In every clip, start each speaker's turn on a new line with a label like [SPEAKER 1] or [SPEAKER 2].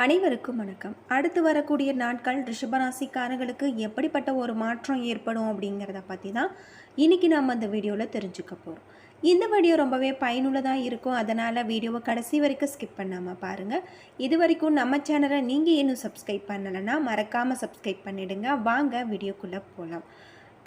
[SPEAKER 1] அனைவருக்கும் வணக்கம். அடுத்து வரக்கூடிய நாட்கள் ரிஷபராசிக்காரர்களுக்கு எப்படிப்பட்ட ஒரு மாற்றம் ஏற்படும் அப்படிங்கிறத பற்றி தான் இன்றைக்கி நம்ம இந்த வீடியோவில் தெரிஞ்சுக்க போகிறோம். இந்த வீடியோ ரொம்பவே பயனுள்ளதாக இருக்கும். அதனால் வீடியோவை கடைசி வரைக்கும் ஸ்கிப் பண்ணாமல் பாருங்கள். இது வரைக்கும் நம்ம சேனலை நீங்கள் இன்னும் சப்ஸ்கிரைப் பண்ணலைன்னா மறக்காமல் சப்ஸ்கிரைப் பண்ணிவிடுங்க. வாங்க வீடியோக்குள்ளே போகலாம்.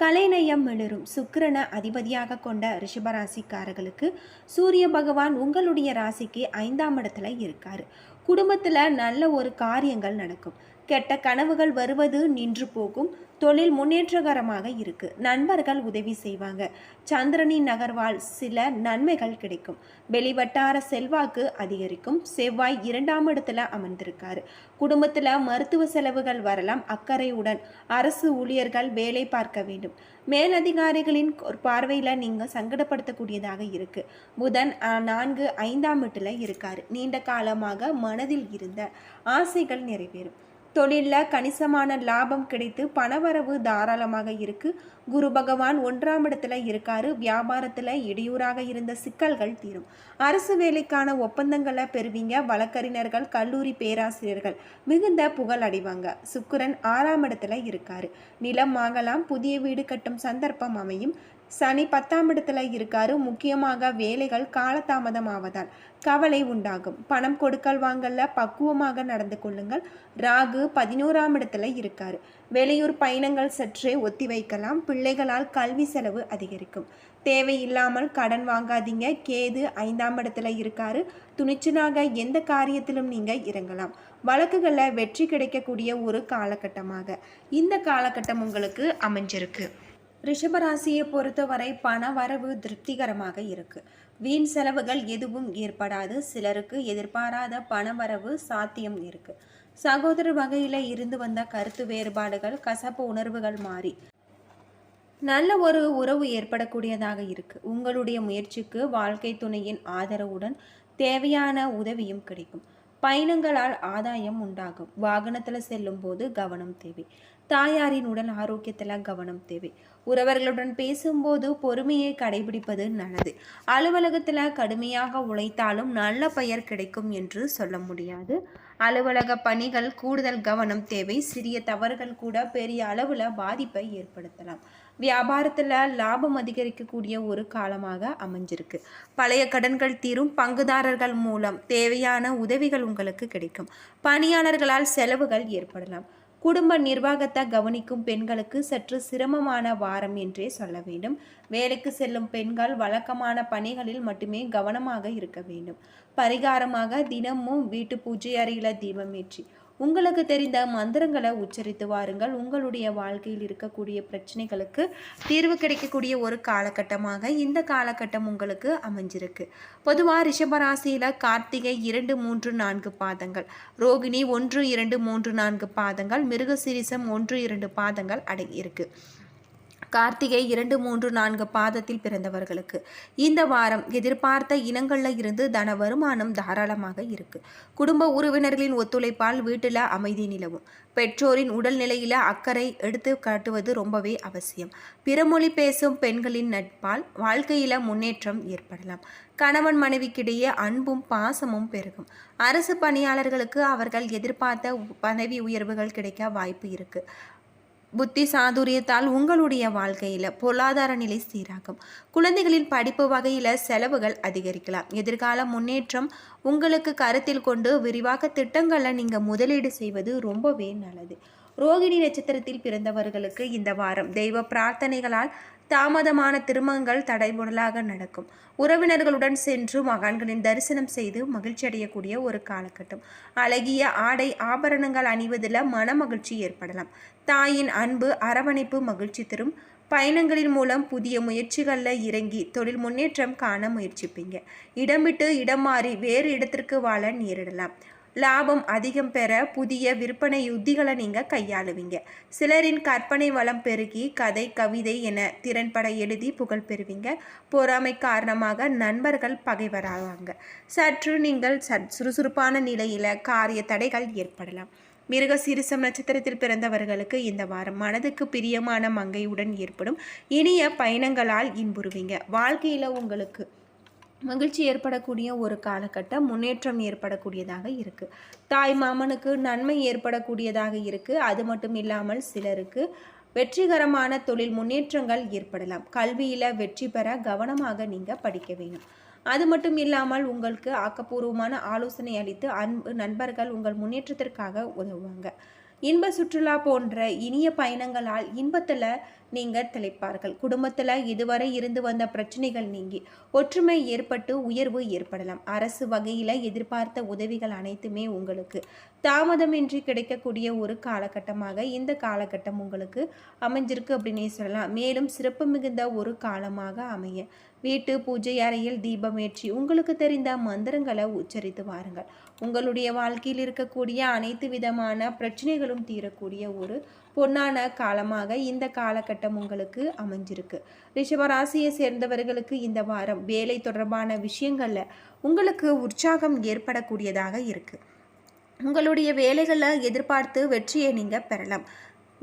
[SPEAKER 1] கலைநயம் மிளரும் சுக்கிரனை அதிபதியாக கொண்ட ரிஷபராசிக்காரர்களுக்கு சூரிய பகவான் உங்களுடைய ராசிக்கு 5ஆம் இடத்துல இருக்கார். குடும்பத்தில் நல்ல ஒரு காரியங்கள் நடக்கும். கெட்ட கனவுகள் வருவது நின்று போகும். தொழில் முன்னேற்றகரமாக இருக்கு. நண்பர்கள் உதவி செய்வாங்க. சந்திரனின் நகர்வால் சில நன்மைகள் கிடைக்கும். வெளிவட்டார செல்வாக்கு அதிகரிக்கும். செவ்வாய் 2ஆம் இடத்துல அமர்ந்திருக்காரு. குடும்பத்தில் மருத்துவ செலவுகள் வரலாம். அக்கறையுடன் அரசு ஊழியர்கள் வேலை பார்க்க வேண்டும். மேலதிகாரிகளின் ஒரு பார்வையில் நீங்கள் சங்கடப்படுத்தக்கூடியதாக இருக்கு. புதன் 4, 5ஆம் இடத்துல இருக்காரு. நீண்ட காலமாக மனதில் இருந்த ஆசைகள் நிறைவேறும். தொழிலில் கணிசமான லாபம் கிடைத்து பணவரவு தாராளமாக இருக்கு. குரு பகவான் 1ஆம் இடத்துல இருக்காரு. வியாபாரத்தில் இடையூறாக இருந்த சிக்கல்கள் தீரும். அரசு வேலைக்கான ஒப்பந்தங்களை பெறுவீங்க. வழக்கறிஞர்கள், கல்லூரி பேராசிரியர்கள் மிகுந்த புகழ் அடைவாங்க. சுக்கிரன் 6ஆம் இடத்துல இருக்காரு. நிலம் வாங்கலாம். புதிய வீடு கட்டும் சந்தர்ப்பம் அமையும். சனி 10ஆம் இடத்துல இருக்காரு. முக்கியமாக வேலைகள் காலதாமதம் ஆவதால் கவலை உண்டாகும். பணம் கொடுக்கல் வாங்கல பக்குவமாக நடந்து கொள்ளுங்கள். ராகு 11ஆம் இடத்துல இருக்காரு. வெளியூர் பயணங்கள் சற்றே ஒத்தி வைக்கலாம். பிள்ளைகளால் கல்வி செலவு அதிகரிக்கும். தேவையில்லாமல் கடன் வாங்காதீங்க. கேது 5ஆம் இடத்துல இருக்காரு. துணிச்சலாக எந்த காரியத்திலும் நீங்க இறங்கலாம். வழக்குகளில் வெற்றி கிடைக்கக்கூடிய ஒரு காலகட்டமாக இந்த காலகட்டம் உங்களுக்கு அமைஞ்சிருக்கு. ரிஷபராசியை பொறுத்தவரை பண வரவு திருப்திகரமாக இருக்கு. வீண் செலவுகள் எதுவும் ஏற்படாது. சிலருக்கு எதிர்பாராத பண வரவு சாத்தியம் இருக்கு. சகோதர வகையில் இருந்து வந்த கருத்து வேறுபாடுகள், கசப்பு உணர்வுகள் மாறி நல்ல ஒரு உறவு ஏற்படக்கூடியதாக இருக்கு. உங்களுடைய முயற்சிக்கு வாழ்க்கை துணையின் ஆதரவுடன் தேவையான உதவியும் கிடைக்கும். பயணங்களால் ஆதாயம் உண்டாகும். வாகனத்தில் செல்லும் போது கவனம் தேவை. தாயாரின் உடல் ஆரோக்கியத்தில் கவனம் தேவை. உறவர்களுடன் பேசும்போது பொறுமையை கடைபிடிப்பது நல்லது. அலுவலகத்தில் கடுமையாக உழைத்தாலும் நல்ல பெயர் கிடைக்கும் என்று சொல்ல முடியாது. அலுவலக பணிகள் கூடுதல் கவனம் தேவை. சிறிய தவறுகள் கூட பெரிய அளவில் பாதிப்பை ஏற்படுத்தலாம். வியாபாரத்தில் லாபம் அதிகரிக்கக்கூடிய ஒரு காலமாக அமைஞ்சிருக்கு. பழைய கடன்கள் தீரும். பங்குதாரர்கள் மூலம் தேவையான உதவிகள் உங்களுக்கு கிடைக்கும். பணியாளர்களால் செலவுகள் ஏற்படலாம். குடும்ப நிர்வாகத்தை கவனிக்கும் பெண்களுக்கு சற்று சிரமமான வாரம் என்றே சொல்ல வேண்டும். வேலைக்கு செல்லும் பெண்கள் வழக்கமான பணிகளில் மட்டுமே கவனமாக இருக்க வேண்டும். பரிகாரமாக தினமும் வீட்டு பூஜை அறையில் தீபமேற்றி உங்களுக்கு தெரிந்த மந்திரங்களை உச்சரித்து வாருங்கள். உங்களுடைய வாழ்க்கையில் இருக்கக்கூடிய பிரச்சனைகளுக்கு தீர்வு கிடைக்கக்கூடிய ஒரு காலகட்டமாக இந்த காலகட்டம் உங்களுக்கு அமைஞ்சிருக்கு. பொதுவாக ரிஷபராசியில் கார்த்திகை 2, 3, 4 பாதங்கள், ரோகிணி 1, 2, 3, 4 பாதங்கள், மிருகசீரிசம் 1, 2 பாதங்கள் அடங்கியிருக்கு. கார்த்திகை 2, 3, 4 பாதத்தில் பிறந்தவர்களுக்கு இந்த வாரம் எதிர்பார்த்த இனங்களில் இருந்து தன வருமானம் தாராளமாக இருக்கு. குடும்ப உறவினர்களின் ஒத்துழைப்பால் வீட்டில் அமைதி நிலவும். பெற்றோரின் உடல்நிலையில அக்கறை எடுத்து காட்டுவது ரொம்பவே அவசியம். பிறமொழி பேசும் பெண்களின் நட்பால் வாழ்க்கையில முன்னேற்றம் ஏற்படலாம். கணவன் மனைவிக்கிடையே அன்பும் பாசமும் பெருகும். அரசு பணியாளர்களுக்கு அவர்கள் எதிர்பார்த்த பதவி உயர்வுகள் கிடைக்க வாய்ப்பு இருக்கு. புத்தி சாதுரியத்தால் உங்களுடைய வாழ்க்கையில் பொருளாதார நிலை சீராகும். குழந்தைகளின் படிப்பு வகையில் செலவுகள் அதிகரிக்கலாம். எதிர்கால முன்னேற்றம் உங்களுக்கு கருத்தில் கொண்டு விரிவாக திட்டங்களை நீங்கள் முதலீடு செய்வது ரொம்பவே நல்லது. ரோகிணி நட்சத்திரத்தில் பிறந்தவர்களுக்கு இந்த வாரம் தெய்வ பிரார்த்தனைகளால் தாமதமான திருமணங்கள் தடைமுடலாக நடக்கும். உறவினர்களுடன் சென்று மகான்களின் தரிசனம் செய்து மகிழ்ச்சி அடையக்கூடிய ஒரு காலகட்டம். அழகிய ஆடை ஆபரணங்கள் அணிவதில் மன மகிழ்ச்சி ஏற்படலாம். தாயின் அன்பு அரவணைப்பு மகிழ்ச்சி தரும். பயணங்களின் மூலம் புதிய முயற்சிகளில் இறங்கி தொழில் முன்னேற்றம் காண முயற்சிப்பீங்க. இடம் விட்டு இடம் மாறி வேறு இடத்திற்கு வாழ நேரிடலாம். லாபம் அதிகம் பெற புதிய விற்பனை யுத்திகளை நீங்கள் கையாளுவீங்க. சிலரின் கற்பனை வளம் பெருகி கதை, கவிதை என திறன்பட எழுதி புகழ் பெறுவீங்க. பொறாமை காரணமாக நண்பர்கள் பகைவராவாங்க. சற்று நீங்கள் சுறுசுறுப்பான நிலையில் காரிய தடைகள் ஏற்படலாம். மிருகசீரிசம் நட்சத்திரத்தில் பிறந்தவர்களுக்கு இந்த வாரம் மனதுக்கு பிரியமான மங்கையுடன் ஏற்படும் இனிய பயணங்களால் இன்புறுவீங்க. வாழ்க்கையில் உங்களுக்கு மகிழ்ச்சி ஏற்படக்கூடிய ஒரு காலகட்டம், முன்னேற்றம் ஏற்படக்கூடியதாக இருக்குது. தாய் மாமனுக்கு நன்மை ஏற்படக்கூடியதாக இருக்குது. அது மட்டும் இல்லாமல் சிலருக்கு வெற்றிகரமான தொழில் முன்னேற்றங்கள் ஏற்படலாம். கல்வியில் வெற்றி பெற கவனமாக நீங்கள் படிக்க வேணும். அது மட்டும் இல்லாமல் உங்களுக்கு ஆக்கப்பூர்வமான ஆலோசனை அளித்து அன்பு நண்பர்கள் உங்கள் முன்னேற்றத்திற்காக உதவுவாங்க. இன்ப சுற்றுலா போன்ற இனிய பயணங்களால் இன்பத்தில் நீங்கள் திளைப்பார்கள். குடும்பத்தில் இதுவரை இருந்து வந்த பிரச்சனைகள் நீங்கி ஒற்றுமை ஏற்பட்டு உயர்வு ஏற்படலாம். அரசு வகையில் எதிர்பார்த்த உதவிகள் அனைத்துமே உங்களுக்கு தாமதமின்றி கிடைக்கக்கூடிய ஒரு காலகட்டமாக இந்த காலகட்டம் உங்களுக்கு அமைஞ்சிருக்கு அப்படின்னே சொல்லலாம். மேலும் சிறப்பு மிகுந்த ஒரு காலமாக அமைய வீட்டு பூஜை அறையில் தீபமேற்றி உங்களுக்கு தெரிந்த மந்திரங்களை உச்சரித்து வாருங்கள். உங்களுடைய வாழ்க்கையில் இருக்கக்கூடிய அனைத்து விதமான பிரச்சனைகளும் தீரக்கூடிய ஒரு பொன்னான காலமாக இந்த காலகட்டம் உங்களுக்கு அமைஞ்சிருக்கு. ரிஷபராசியை சேர்ந்தவர்களுக்கு இந்த வாரம் வேலை தொடர்பான விஷயங்களில் உங்களுக்கு உற்சாகம் ஏற்படக்கூடியதாக இருக்குது. உங்களுடைய வேலைகளில் எதிர்பார்த்து வெற்றியை நீங்கள் பெறலாம்.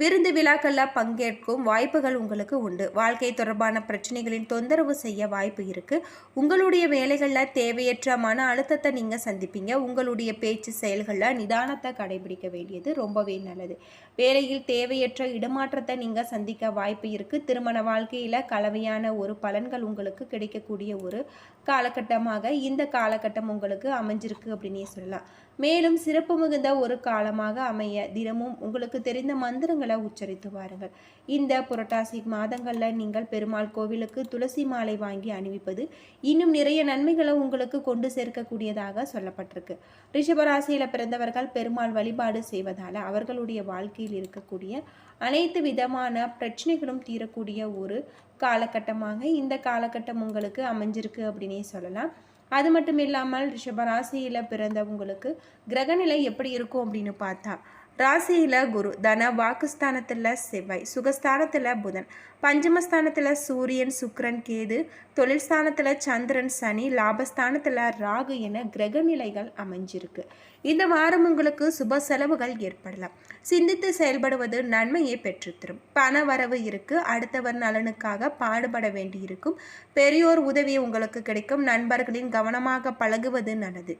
[SPEAKER 1] விருந்து விழாக்களில் பங்கேற்கும் வாய்ப்புகள் உங்களுக்கு உண்டு. வாழ்க்கை தொடர்பான பிரச்சனைகளின் தொந்தரவு செய்ய வாய்ப்பு இருக்குது. உங்களுடைய வேலைகளில் தேவையற்ற மன அழுத்தத்தை நீங்கள் சந்திப்பீங்க. உங்களுடைய பேச்சு செயல்களில் நிதானத்தை கடைபிடிக்க வேண்டியது ரொம்பவே நல்லது. வேலையில் தேவையற்ற இடமாற்றத்தை நீங்கள் சந்திக்க வாய்ப்பு இருக்குது. திருமண வாழ்க்கையில் கலவையான ஒரு பலன்கள் உங்களுக்கு கிடைக்கக்கூடிய ஒரு காலகட்டமாக இந்த காலகட்டம் உங்களுக்கு அமைஞ்சிருக்கு அப்படின்னே சொல்லலாம். மேலும் சிறப்பு மிகுந்த ஒரு காலமாக அமைய தினமும் உங்களுக்கு தெரிந்த மந்திரங்களை உச்சரித்து வாருங்கள். இந்த புரட்டாசி மாதங்களில் நீங்கள் பெருமாள் கோவிலுக்கு துளசி மாலை வாங்கி அணிவிப்பது இன்னும் நிறைய நன்மைகளை உங்களுக்கு கொண்டு சேர்க்கக்கூடியதாக சொல்லப்பட்டிருக்கு. ரிஷபராசியில் பிறந்தவர்கள் பெருமாள் வழிபாடு செய்வதால் அவர்களுடைய வாழ்க்கையில் இருக்கக்கூடிய அனைத்து விதமான பிரச்சனைகளும் தீரக்கூடிய ஒரு காலகட்டமாக இந்த காலகட்டம் உங்களுக்கு அமைஞ்சிருக்கு அப்படின்னே சொல்லலாம். அது மட்டும் இல்லாமல் ரிஷபராசியில் பிறந்தவங்களுக்கு கிரகநிலை எப்படி இருக்கும் அப்படின்னு பார்த்தா, ராசியில் குரு, தன வாக்குஸ்தானத்தில் செவ்வாய், சுகஸ்தானத்தில் புதன், பஞ்சமஸ்தானத்தில் சூரியன் சுக்கிரன் கேது, தொழில் ஸ்தானத்தில் சந்திரன் சனி, லாபஸ்தானத்தில் ராகு என கிரகநிலைகள் அமைஞ்சிருக்கு. இந்த வாரம் உங்களுக்கு சுப செலவுகள் ஏற்படலாம். சிந்தித்து செயல்படுவது நன்மையை பெற்றுத்தரும். பண வரவு இருக்கு. அடுத்தவர் நலனுக்காக பாடுபட வேண்டியிருக்கும். பெரியோர் உதவி உங்களுக்கு கிடைக்கும். நண்பர்களின் கவனமாக பழகுவது நல்லது.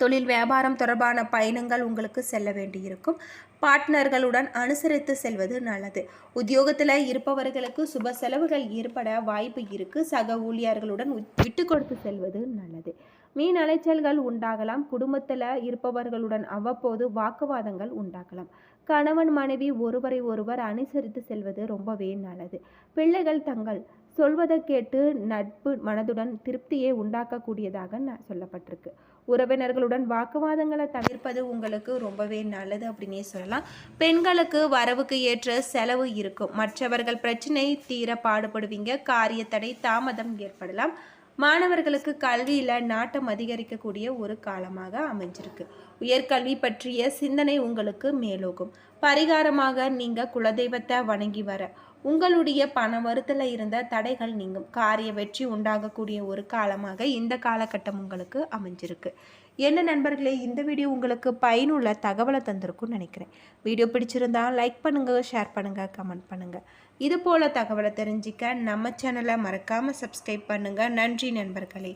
[SPEAKER 1] தொழில் வியாபாரம் தொடர்பான பயணங்கள் உங்களுக்கு செல்ல வேண்டியிருக்கும். பார்ட்னர்களுடன் அனுசரித்து செல்வது நல்லது. உத்தியோகத்தில் இருப்பவர்களுக்கு சுப செலவுகள் ஏற்பட வாய்ப்பு இருக்கு. சக ஊழியர்களுடன் விட்டு கொடுத்து செல்வது நல்லது. மீன் அலைச்சல்கள் உண்டாகலாம். குடும்பத்தில் இருப்பவர்களுடன் அவ்வப்போது வாக்குவாதங்கள் உண்டாகலாம். கணவன் மனைவி ஒருவரை ஒருவர் அனுசரித்து செல்வது ரொம்பவே நல்லது. பிள்ளைகள் தங்கள் சொல்வதை கேட்டு நட்பு மனதுடன் திருப்தியை உண்டாக்கக்கூடியதாக சொல்லப்பட்டிருக்கு. உறவினர்களுடன் வாக்குவாதங்களை தவிர்ப்பது உங்களுக்கு ரொம்பவே நல்லது அப்படின்னே சொல்லலாம். பெண்களுக்கு வரவுக்கு ஏற்ற செலவு இருக்கும். மற்றவர்கள் பிரச்சனை தீர பாடுபடுவீங்க. காரிய தடை தாமதம் ஏற்படலாம். மாணவர்களுக்கு கல்வியில் நாட்டம் அதிகரிக்கக்கூடிய ஒரு காலமாக அமைஞ்சிருக்கு. உயர்கல்வி பற்றிய சிந்தனை உங்களுக்கு மேலோகும். பரிகாரமாக நீங்கள் குலதெய்வத்தை வணங்கி வர உங்களுடைய பண வருத்தில் இருந்த தடைகள் நீங்கும். காரிய வெற்றி உண்டாகக்கூடிய ஒரு காலமாக இந்த காலகட்டம் உங்களுக்கு அமைஞ்சிருக்கு. என்ன நண்பர்களே, இந்த வீடியோ உங்களுக்கு பயனுள்ள தகவலை தந்திருக்கும்னு நினைக்கிறேன். வீடியோ பிடிச்சிருந்தா லைக் பண்ணுங்கள், ஷேர் பண்ணுங்கள், கமெண்ட் பண்ணுங்கள். இது போல் தகவலை தெரிஞ்சிக்க நம்ம சேனலை மறக்காமல் சப்ஸ்கிரைப் பண்ணுங்கள். நன்றி நண்பர்களே.